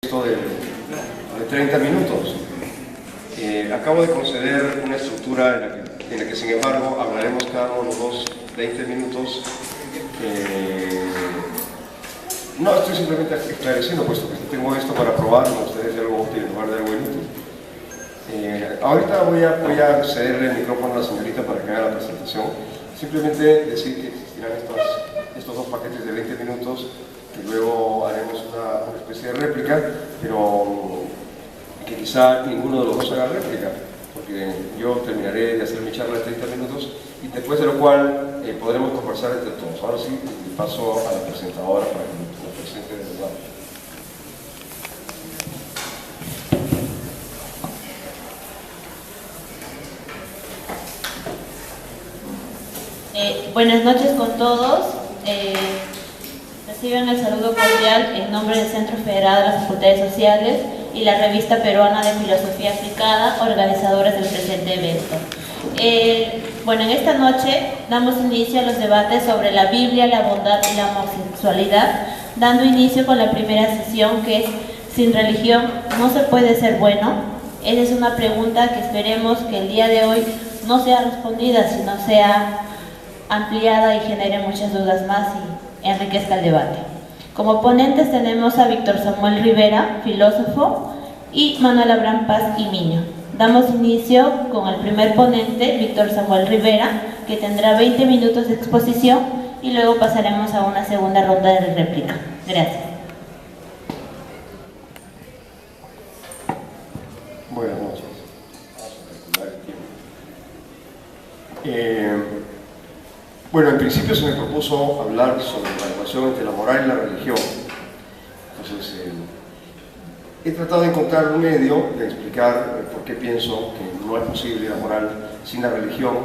Esto de 30 minutos. Acabo de conceder una estructura en la que sin embargo hablaremos cada uno de los 20 minutos. No, estoy simplemente esclareciendo, puesto que tengo esto para probar con ustedes de algo útil en lugar de algo inútil. Ahorita voy a cederle el micrófono a la señorita para que haga la presentación. Simplemente decir que existirán estos dos paquetes de 20 minutos, que luego haremos una especie de réplica, pero que quizá ninguno de los dos haga réplica, porque yo terminaré de hacer mi charla de 30 minutos y después de lo cual podremos conversar entre todos. Ahora sí, paso a la presentadora para que nos presente de verdad. Buenas noches con todos. Reciban el saludo cordial en nombre del Centro Federal de las Facultades Sociales y la Revista Peruana de Filosofía Aplicada, organizadores del presente evento. Bueno, en esta noche damos inicio a los debates sobre la Biblia, la bondad y la homosexualidad, dando inicio con la primera sesión, que es ¿sin religión no se puede ser bueno? Esa es una pregunta que esperemos que el día de hoy no sea respondida, sino sea ampliada y genere muchas dudas más y enriquezca el debate. Como ponentes tenemos a Víctor Samuel Rivera, filósofo, y Manuel Abraham Paz y Miño. Damos inicio con el primer ponente, Víctor Samuel Rivera, que tendrá 20 minutos de exposición y luego pasaremos a una segunda ronda de réplica. Gracias. Buenas noches. Bueno, en principio se me propuso hablar sobre la relación entre la moral y la religión. Entonces, he tratado de encontrar un medio de explicar por qué pienso que no es posible la moral sin la religión,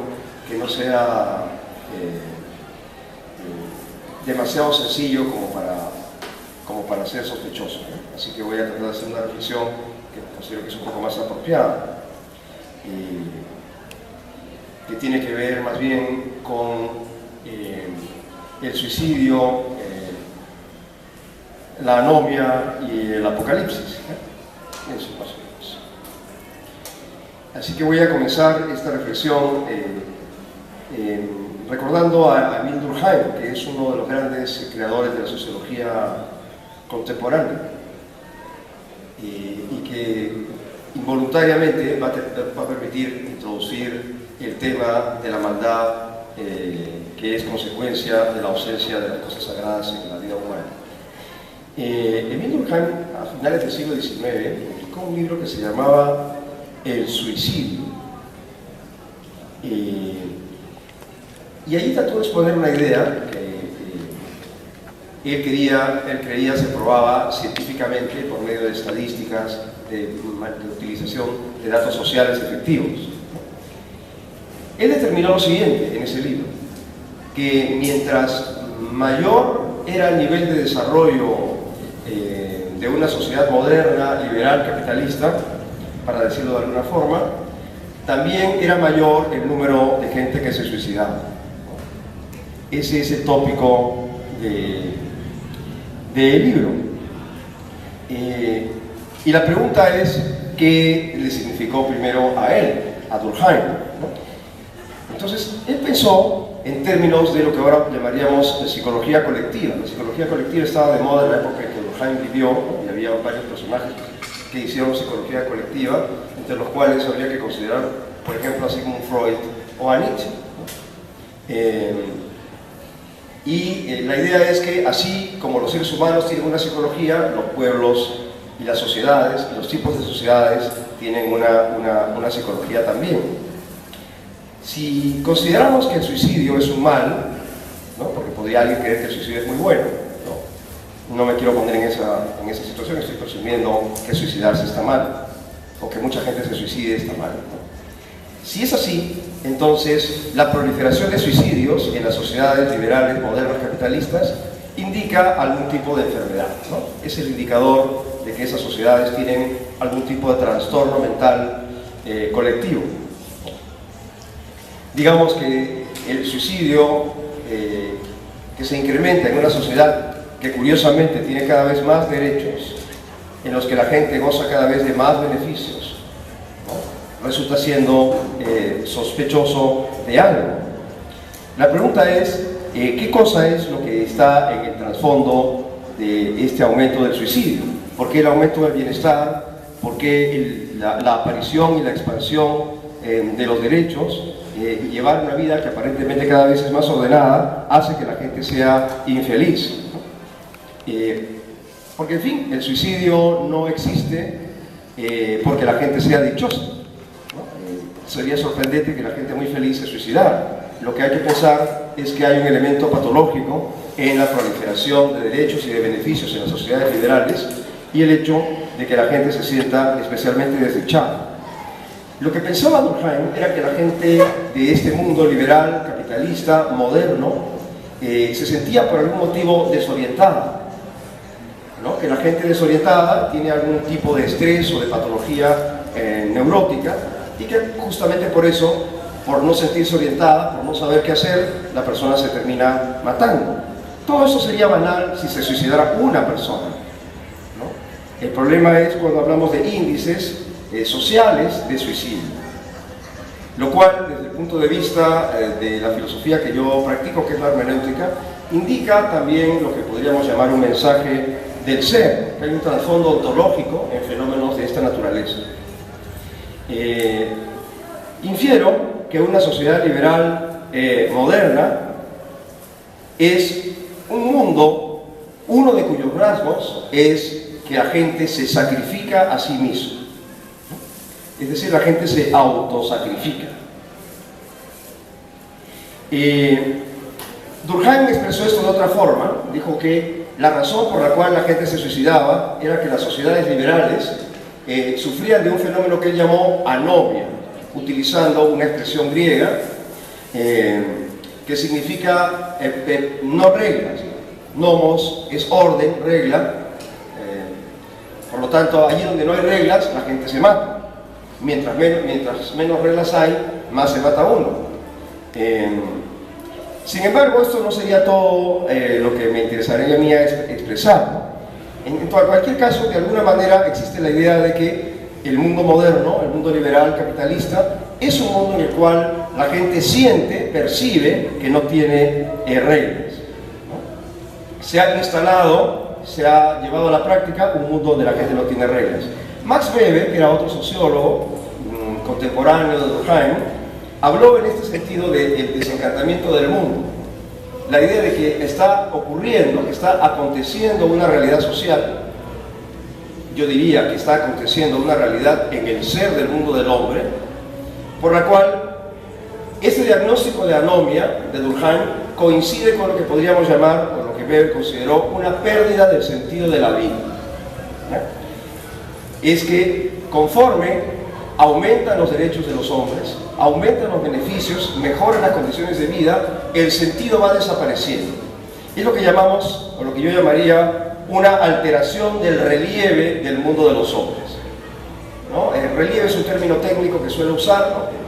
que no sea demasiado sencillo como para ser sospechoso, ¿no? Así que voy a tratar de hacer una reflexión que considero que es un poco más apropiada, que tiene que ver más bien con el suicidio, la anomia y el apocalipsis. Eso más o menos. Así que voy a comenzar esta reflexión recordando a Emile Durkheim, que es uno de los grandes creadores de la sociología contemporánea y que involuntariamente va a permitir introducir el tema de la maldad que es consecuencia de la ausencia de las cosas sagradas en la vida humana. Emile Durkheim, a finales del siglo XIX, publicó un libro que se llamaba El suicidio. Y ahí trató de exponer una idea que él creía se probaba científicamente por medio de estadísticas, de utilización de datos sociales efectivos. Él determinó lo siguiente en ese libro, que mientras mayor era el nivel de desarrollo de una sociedad moderna, liberal, capitalista, para decirlo de alguna forma, también era mayor el número de gente que se suicidaba. Ese es el tópico del libro. Y la pregunta es, ¿qué le significó primero a él, a Durkheim, ¿no? Entonces, él pensó en términos de lo que ahora llamaríamos psicología colectiva. La psicología colectiva estaba de moda en la época en que Durkheim vivió, y había varios personajes que hicieron psicología colectiva, entre los cuales habría que considerar, por ejemplo, a Sigmund Freud o a Nietzsche. La idea es que así como los seres humanos tienen una psicología, los pueblos y las sociedades, los tipos de sociedades tienen una psicología también. Si consideramos que el suicidio es un mal, ¿no? Porque podría alguien creer que el suicidio es muy bueno, no me quiero poner en esa situación, estoy presumiendo que suicidarse está mal, o que mucha gente se suicide está mal, ¿no? Si es así, entonces la proliferación de suicidios en las sociedades liberales, modernas, capitalistas, indica algún tipo de enfermedad, ¿no? Es el indicador de que esas sociedades tienen algún tipo de trastorno mental colectivo. Digamos que el suicidio que se incrementa en una sociedad que curiosamente tiene cada vez más derechos en los que la gente goza cada vez de más beneficios, ¿no? Resulta siendo sospechoso de algo. La pregunta es, ¿qué cosa es lo que está en el trasfondo de este aumento del suicidio? ¿Por qué el aumento del bienestar? ¿Por qué la aparición y la expansión de los derechos? Y llevar una vida que aparentemente cada vez es más ordenada hace que la gente sea infeliz, ¿no? Porque en fin, el suicidio no existe porque la gente sea dichosa, ¿no? Sería sorprendente que la gente muy feliz se suicidara. Lo que hay que pensar es que hay un elemento patológico en la proliferación de derechos y de beneficios en las sociedades liberales y el hecho de que la gente se sienta especialmente desdichada. Lo que pensaba Durkheim era que la gente de este mundo liberal, capitalista, moderno, se sentía por algún motivo desorientada, ¿no? Que la gente desorientada tiene algún tipo de estrés o de patología neurótica y que justamente por eso, por no sentirse orientada, por no saber qué hacer, la persona se termina matando. Todo eso sería banal si se suicidara una persona, ¿no? El problema es cuando hablamos de índices sociales de suicidio, lo cual desde el punto de vista de la filosofía que yo practico, que es la hermenéutica, indica también lo que podríamos llamar un mensaje del ser, que hay un trasfondo ontológico en fenómenos de esta naturaleza. Infiero que una sociedad liberal moderna es un mundo, uno de cuyos rasgos es que la gente se sacrifica a sí misma. Es decir, la gente se autosacrifica. Durkheim expresó esto de otra forma. Dijo que la razón por la cual la gente se suicidaba era que las sociedades liberales sufrían de un fenómeno que él llamó anomia, utilizando una expresión griega que significa no reglas. Nomos es orden, regla. Por lo tanto, allí donde no hay reglas, la gente se mata. Mientras menos reglas hay, más se mata uno. Sin embargo, esto no sería todo lo que me interesaría a mí expresar, ¿no? En cualquier caso, de alguna manera existe la idea de que el mundo moderno, el mundo liberal capitalista, es un mundo en el cual la gente siente, percibe que no tiene reglas, ¿no? Se ha instalado, se ha llevado a la práctica un mundo donde la gente no tiene reglas. Max Weber, que era otro sociólogo contemporáneo de Durkheim, habló en este sentido del desencantamiento del mundo. La idea de que está ocurriendo, que está aconteciendo una realidad social, yo diría que está aconteciendo una realidad en el ser del mundo del hombre, por la cual este diagnóstico de anomia de Durkheim coincide con lo que podríamos llamar, o lo que Weber consideró, una pérdida del sentido de la vida, ¿no? Es que conforme aumentan los derechos de los hombres, aumentan los beneficios, mejoran las condiciones de vida, el sentido va desapareciendo. Es lo que llamamos, o lo que yo llamaría, una alteración del relieve del mundo de los hombres, ¿no? El relieve es un término técnico que suele usar, ¿no?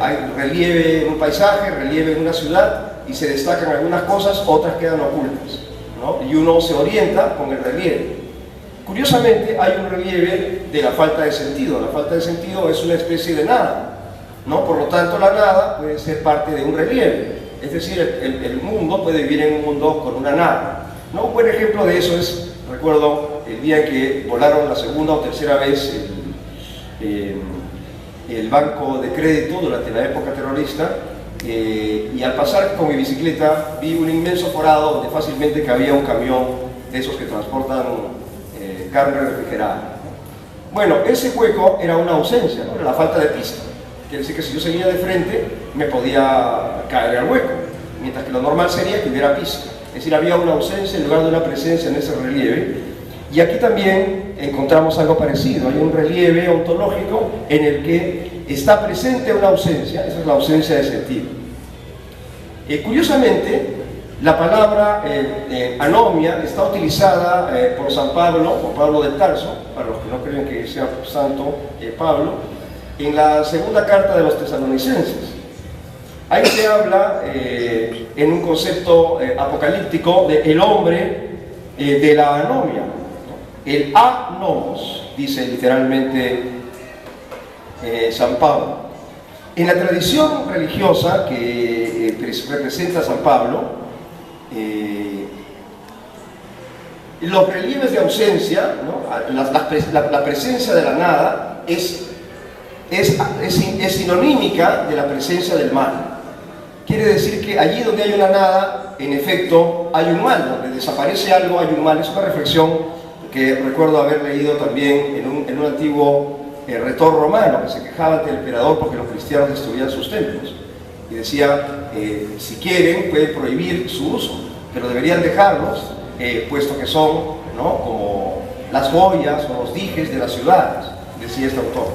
Hay relieve en un paisaje, relieve en una ciudad, y se destacan algunas cosas, otras quedan ocultas, ¿no? Y uno se orienta con el relieve. Curiosamente, hay un relieve de la falta de sentido. La falta de sentido es una especie de nada, ¿no? Por lo tanto, la nada puede ser parte de un relieve. Es decir, el mundo puede vivir en un mundo con una nada, ¿no? Un buen ejemplo de eso es, recuerdo, el día en que volaron la segunda o tercera vez el banco de crédito durante la época terrorista, y al pasar con mi bicicleta vi un inmenso forado donde fácilmente cabía un camión de esos que transportan carne refrigerada. Bueno, ese hueco era una ausencia, ¿no? Era la falta de pista. Quiere decir que si yo seguía de frente me podía caer al hueco, mientras que lo normal sería que hubiera pista. Es decir, había una ausencia en lugar de una presencia en ese relieve. Y aquí también encontramos algo parecido. Hay un relieve ontológico en el que está presente una ausencia. Esa es la ausencia de sentido. Curiosamente, la palabra anomia está utilizada por San Pablo, por Pablo de Tarso, para los que no creen que sea santo Pablo, en la segunda carta de los tesalonicenses. Ahí se habla en un concepto apocalíptico del hombre de la anomia, ¿no? el a nomos, dice literalmente San Pablo. En la tradición religiosa que representa San Pablo, los relieves de ausencia, ¿no? la presencia de la nada es sinonímica de la presencia del mal. Quiere decir que allí donde hay una nada, en efecto, hay un mal. Donde desaparece algo, hay un mal. Es una reflexión que recuerdo haber leído también en un antiguo retor romano, que se quejaba ante el emperador porque los cristianos destruían sus templos. Y decía, si quieren, pueden prohibir su uso, pero deberían dejarlos, puesto que son, ¿no?, como las joyas o los dijes de las ciudades, decía este autor.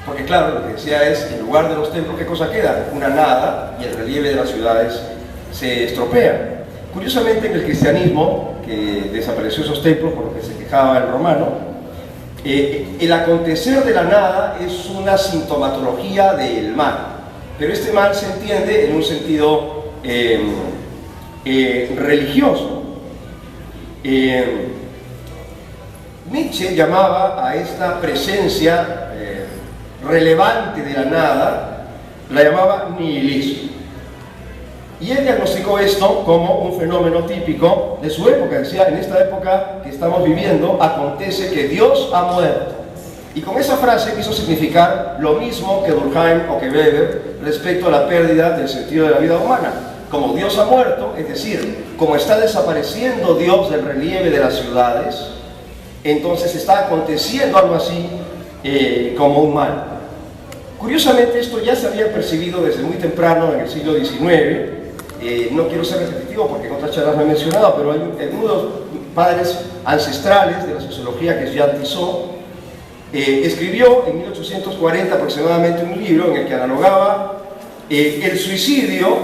Porque claro, lo que decía es, en lugar de los templos, ¿qué cosa queda? Una nada, y el relieve de las ciudades se estropea. Curiosamente, en el cristianismo, que desapareció esos templos por lo que se quejaba el romano, el acontecer de la nada es una sintomatología del mal. Pero este mal se entiende en un sentido religioso. Nietzsche llamaba a esta presencia relevante de la nada, la llamaba nihilismo. Y él diagnosticó esto como un fenómeno típico de su época. Decía, en esta época que estamos viviendo, acontece que Dios ha muerto. Y con esa frase quiso significar lo mismo que Durkheim o que Weber respecto a la pérdida del sentido de la vida humana. Como Dios ha muerto, es decir, como está desapareciendo Dios del relieve de las ciudades, entonces está aconteciendo algo así como un mal. Curiosamente, esto ya se había percibido desde muy temprano en el siglo XIX. No quiero ser repetitivo porque en otras charlas me he mencionado, pero hay uno de los padres ancestrales de la sociología, que es Jean Tissot, escribió en 1840 aproximadamente un libro en el que analogaba el suicidio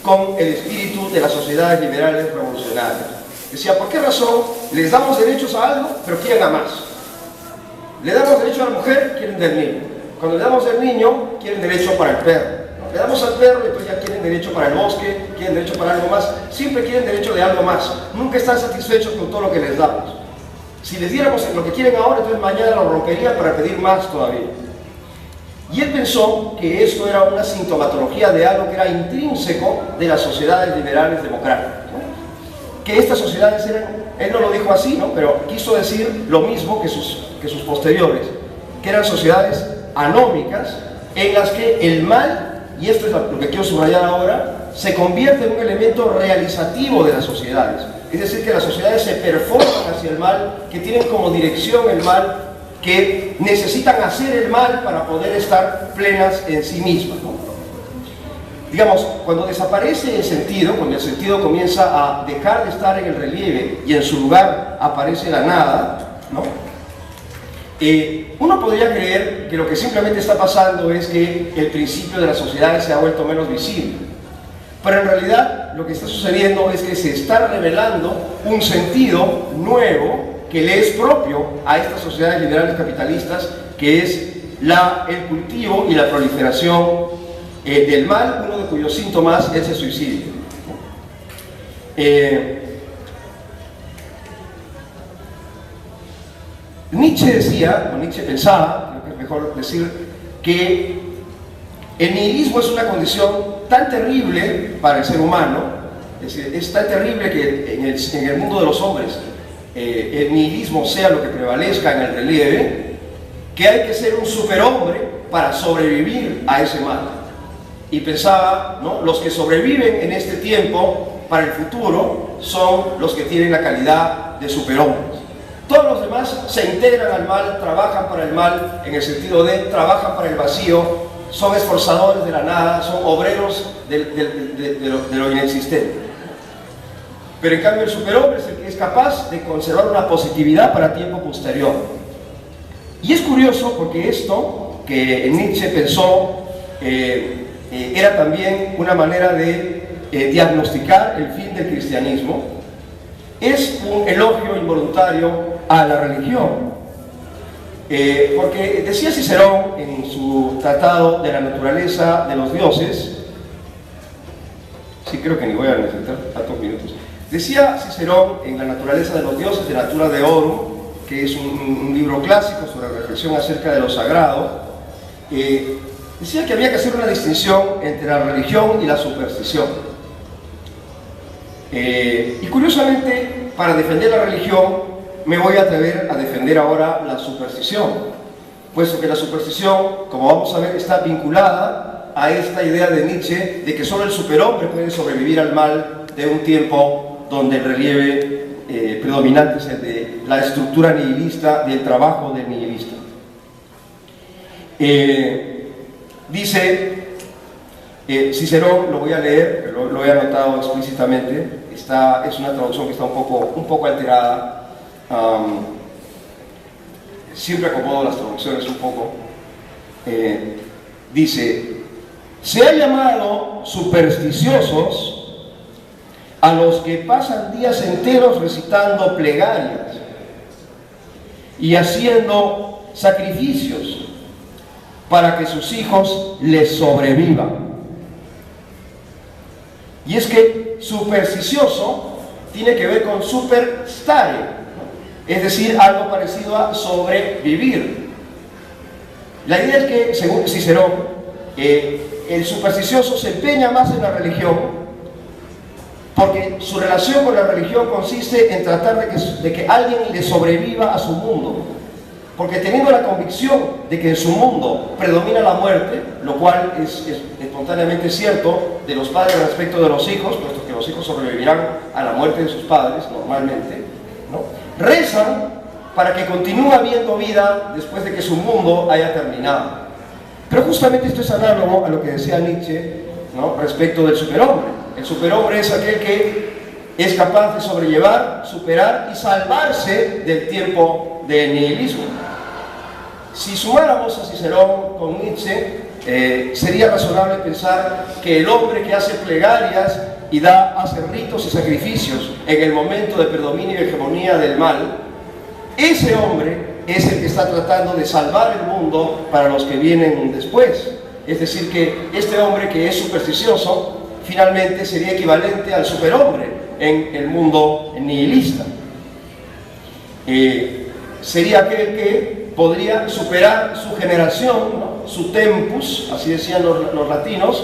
con el espíritu de las sociedades liberales revolucionarias. Decía, ¿por qué razón les damos derechos a algo, pero quieren a más? Le damos derecho a la mujer, quieren del niño. Cuando le damos del niño, quieren derecho para el perro. Le damos al perro, entonces ya quieren derecho para el bosque, quieren derecho para algo más. Siempre quieren derecho de algo más. Nunca están satisfechos con todo lo que les damos. Si les diéramos lo que quieren ahora, entonces mañana lo romperían para pedir más todavía. Y él pensó que esto era una sintomatología de algo que era intrínseco de las sociedades liberales democráticas, ¿no? Que estas sociedades eran, él no lo dijo así, ¿no?, pero quiso decir lo mismo que sus posteriores, que eran sociedades anómicas en las que el mal, y esto es lo que quiero subrayar ahora, se convierte en un elemento realizativo de las sociedades. Es decir, que las sociedades se performan hacia el mal, que tienen como dirección el mal, que necesitan hacer el mal para poder estar plenas en sí mismas, ¿no? Digamos, cuando desaparece el sentido, cuando el sentido comienza a dejar de estar en el relieve y en su lugar aparece la nada, ¿no?, uno podría creer que lo que simplemente está pasando es que el principio de las sociedades se ha vuelto menos visible. Pero en realidad lo que está sucediendo es que se está revelando un sentido nuevo que le es propio a estas sociedades liberales capitalistas, que es el cultivo y la proliferación del mal, uno de cuyos síntomas es el suicidio. Nietzsche decía, o Nietzsche pensaba, creo que es mejor decir, que el nihilismo es una condición tan terrible para el ser humano, es decir, es tan terrible que en el mundo de los hombres el nihilismo sea lo que prevalezca en el relieve, que hay que ser un superhombre para sobrevivir a ese mal. Y pensaba, ¿no?, los que sobreviven en este tiempo para el futuro son los que tienen la calidad de superhombres. Todos los demás se integran al mal, trabajan para el mal, en el sentido de trabajan para el vacío, son esforzadores de la nada, son obreros de lo inexistente. Pero en cambio el superhombre es el que es capaz de conservar una positividad para tiempo posterior. Y es curioso porque esto que Nietzsche pensó era también una manera de diagnosticar el fin del cristianismo. Es un elogio involuntario a la religión, porque decía Cicerón en su tratado de la naturaleza de los dioses, sí, creo que ni voy a necesitar tantos minutos, Decía Cicerón en La naturaleza de los dioses, de Natura Deorum, que es un libro clásico sobre reflexión acerca de lo sagrado, decía que había que hacer una distinción entre la religión y la superstición. Y curiosamente, para defender la religión, me voy a atrever a defender ahora la superstición, puesto que la superstición, como vamos a ver, está vinculada a esta idea de Nietzsche de que solo el superhombre puede sobrevivir al mal de un tiempo donde el relieve predominante es el de la estructura nihilista, del trabajo del nihilista. Dice Cicerón, lo voy a leer, lo he anotado explícitamente, es una traducción que está un poco alterada. Siempre acomodo las traducciones un poco. Dice: se ha llamado supersticiosos a los que pasan días enteros recitando plegarias y haciendo sacrificios para que sus hijos les sobrevivan. Y es que supersticioso tiene que ver con superstare, es decir, algo parecido a sobrevivir. La idea es que, según Cicerón, el supersticioso se empeña más en la religión porque su relación con la religión consiste en tratar de que alguien le sobreviva a su mundo. Porque teniendo la convicción de que en su mundo predomina la muerte, lo cual es espontáneamente cierto de los padres respecto de los hijos, puesto que los hijos sobrevivirán a la muerte de sus padres normalmente, ¿no? Rezan para que continúe habiendo vida después de que su mundo haya terminado. Pero justamente esto es análogo a lo que decía Nietzsche, ¿no?, respecto del superhombre. El superhombre es aquel que es capaz de sobrellevar, superar y salvarse del tiempo del nihilismo. Si sumáramos a Cicerón con Nietzsche, sería razonable pensar que el hombre que hace plegarias y hace ritos y sacrificios en el momento de predominio y hegemonía del mal, ese hombre es el que está tratando de salvar el mundo para los que vienen después. Es decir, que este hombre que es supersticioso finalmente sería equivalente al superhombre en el mundo nihilista. Sería aquel que podría superar su generación, ¿no?, su tempus, así decían los latinos,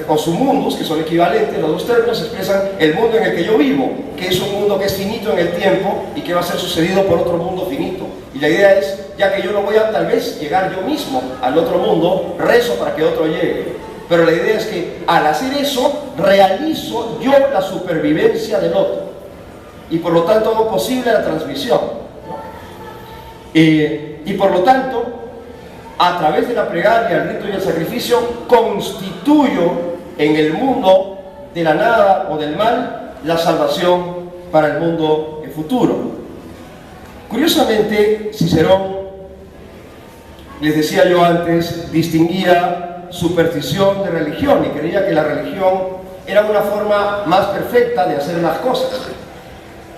o su mundus, que son equivalentes. Los dos términos expresan el mundo en el que yo vivo, que es un mundo que es finito en el tiempo y que va a ser sucedido por otro mundo finito. Y la idea es, ya que yo no voy a tal vez llegar yo mismo al otro mundo, rezo para que otro llegue. Pero la idea es que al hacer eso, realizo yo la supervivencia del otro. Y por lo tanto hago posible la transmisión, ¿no? Y por lo tanto, a través de la plegaria, el rito y el sacrificio, constituyo en el mundo de la nada o del mal la salvación para el mundo futuro. Curiosamente, Cicerón, les decía yo antes, distinguía superstición de religión y creía que la religión era una forma más perfecta de hacer las cosas,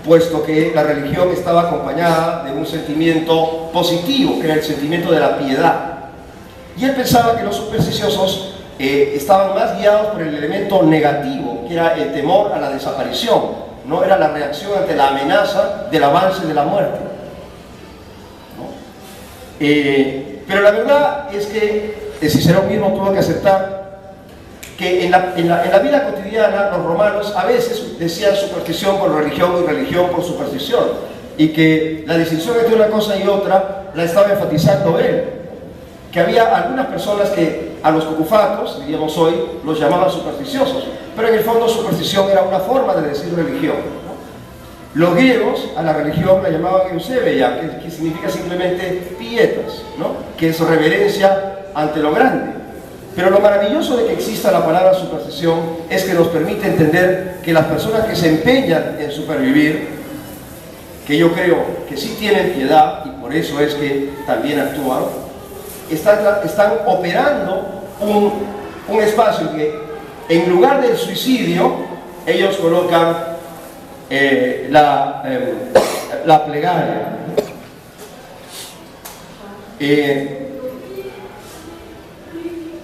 puesto que la religión estaba acompañada de un sentimiento positivo, que era el sentimiento de la piedad. Y él pensaba que los supersticiosos estaban más guiados por el elemento negativo, que era el temor a la desaparición, no era la reacción ante la amenaza del avance de la muerte, ¿no? Pero la verdad es que Cicerón mismo tuvo que aceptar que en la vida cotidiana los romanos a veces decían superstición por religión y religión por superstición, y que la distinción entre una cosa y otra la estaba enfatizando él, que había algunas personas que a los cucufatos, diríamos hoy, los llamaban supersticiosos, pero en el fondo superstición era una forma de decir religión, ¿no? Los griegos a la religión la llamaban eusebeia, que significa simplemente pietas, ¿no?, que es reverencia ante lo grande. Pero lo maravilloso de que exista la palabra superstición es que nos permite entender que las personas que se empeñan en supervivir, que yo creo que sí tienen piedad y por eso es que también actúan, están operando un espacio que en lugar del suicidio ellos colocan la plegaria.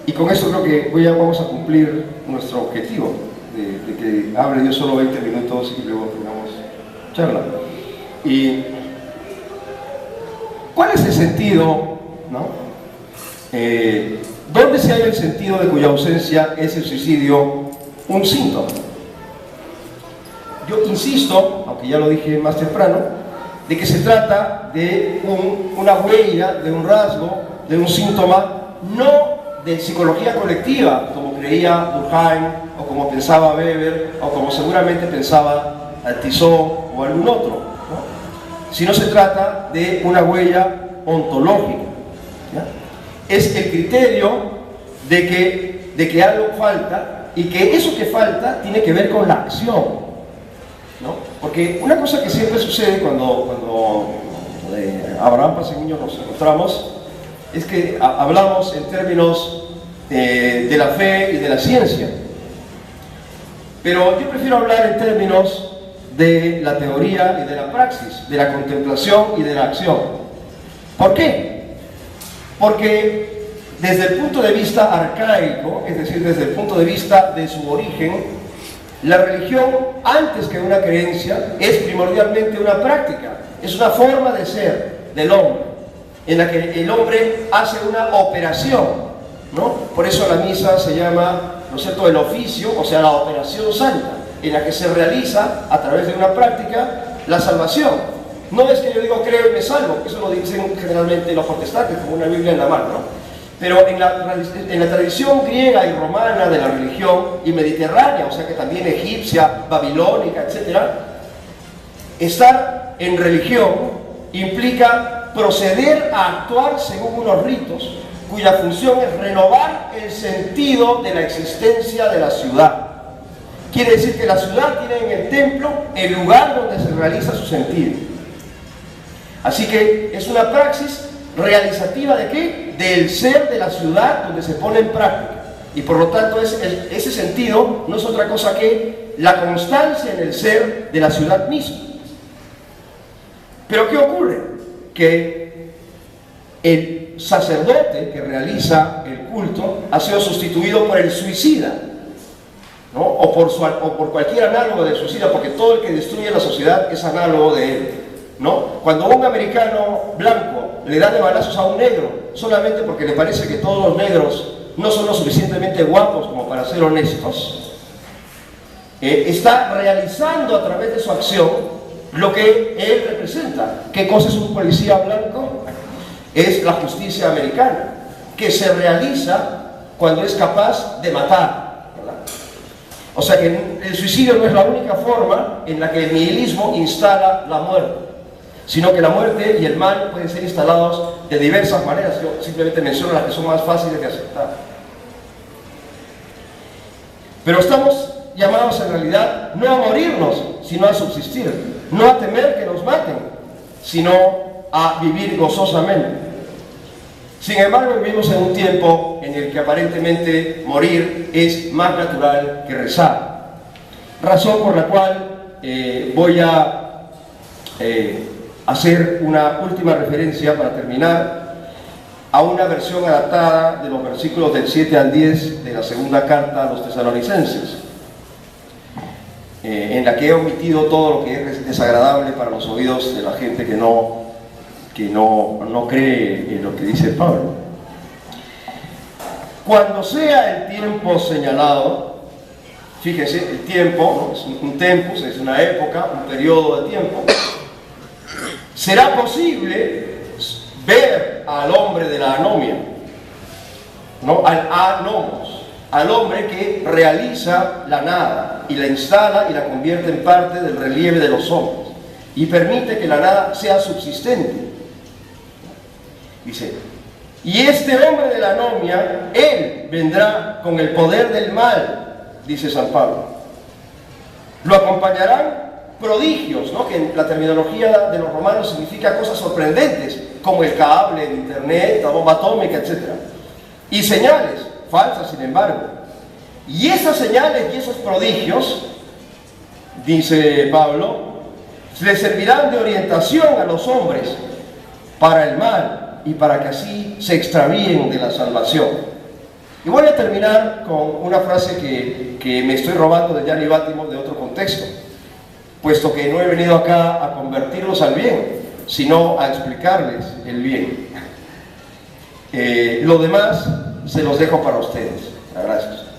Y con eso creo que vamos a cumplir nuestro objetivo. de que hable yo solo 20 minutos y luego tengamos charla. Y ¿cuál es el sentido, no? ¿Dónde se halla el sentido de cuya ausencia es el suicidio un síntoma? Yo insisto, aunque ya lo dije más temprano, de que se trata de una huella, de un rasgo, de un síntoma, no de psicología colectiva, como creía Durkheim, o como pensaba Weber, o como seguramente pensaba Tissot o algún otro, ¿no? Sino se trata de una huella ontológica, ¿ya? Es el criterio de que algo falta y que eso que falta tiene que ver con la acción, ¿no? Porque una cosa que siempre sucede cuando Abraham Paz y nos encontramos es que hablamos en términos de la fe y de la ciencia, pero yo prefiero hablar en términos de la teoría y de la praxis, de la contemplación y de la acción. ¿Por qué? Porque desde el punto de vista arcaico, es decir, desde el punto de vista de su origen, la religión, antes que una creencia, es primordialmente una práctica, es una forma de ser del hombre, en la que el hombre hace una operación, ¿no? Por eso la misa se llama, ¿no es cierto?, el oficio, o sea, la operación santa, en la que se realiza, a través de una práctica, la salvación. No es que yo digo creo y me salvo, eso lo dicen generalmente los protestantes, como una Biblia en la mano, ¿no? Pero en la tradición griega y romana de la religión, y mediterránea, o sea que también egipcia, babilónica, etc., estar en religión implica proceder a actuar según unos ritos cuya función es renovar el sentido de la existencia de la ciudad. Quiere decir que la ciudad tiene en el templo el lugar donde se realiza su sentido. Así que es una praxis realizativa ¿de qué? Del ser de la ciudad donde se pone en práctica. Y por lo tanto ese sentido no es otra cosa que la constancia en el ser de la ciudad misma. Pero ¿qué ocurre? Que el sacerdote que realiza el culto ha sido sustituido por el suicida, ¿no? o por cualquier análogo del suicida, porque todo el que destruye la sociedad es análogo de él, ¿no? Cuando un americano blanco le da de balazos a un negro solamente porque le parece que todos los negros no son lo suficientemente guapos como para ser honestos, está realizando a través de su acción lo que él representa. ¿Qué cosa es un policía blanco? Es la justicia americana, que se realiza cuando es capaz de matar, ¿verdad? O sea que el suicidio no es la única forma en la que el nihilismo instala la muerte, sino que la muerte y el mal pueden ser instalados de diversas maneras. Yo simplemente menciono las que son más fáciles de aceptar. Pero estamos llamados en realidad no a morirnos, sino a subsistir, no a temer que nos maten, sino a vivir gozosamente. Sin embargo, vivimos en un tiempo en el que aparentemente morir es más natural que rezar, razón por la cual voy a hacer una última referencia para terminar a una versión adaptada de los versículos del 7 al 10 de la segunda carta a los tesalonicenses, en la que he omitido todo lo que es desagradable para los oídos de la gente que no cree en lo que dice Pablo. Cuando sea el tiempo señalado, fíjese, el tiempo, ¿no? Es un tempus, es una época, un periodo de tiempo, será posible ver al hombre de la anomia, ¿no? Al anomos, al hombre que realiza la nada y la instala y la convierte en parte del relieve de los hombres y permite que la nada sea subsistente. Dice, y este hombre de la anomia, él vendrá con el poder del mal, dice San Pablo. Lo acompañarán prodigios, ¿no? Que en la terminología de los romanos significa cosas sorprendentes, como el cable, el internet, la bomba atómica, etc. Y señales, falsas sin embargo. Y esas señales y esos prodigios, dice Pablo, le servirán de orientación a los hombres para el mal y para que así se extravíen de la salvación. Y voy a terminar con una frase que me estoy robando de Gianni Vattimo de otro contexto, puesto que no he venido acá a convertirlos al bien, sino a explicarles el bien. Lo demás se los dejo para ustedes. Gracias.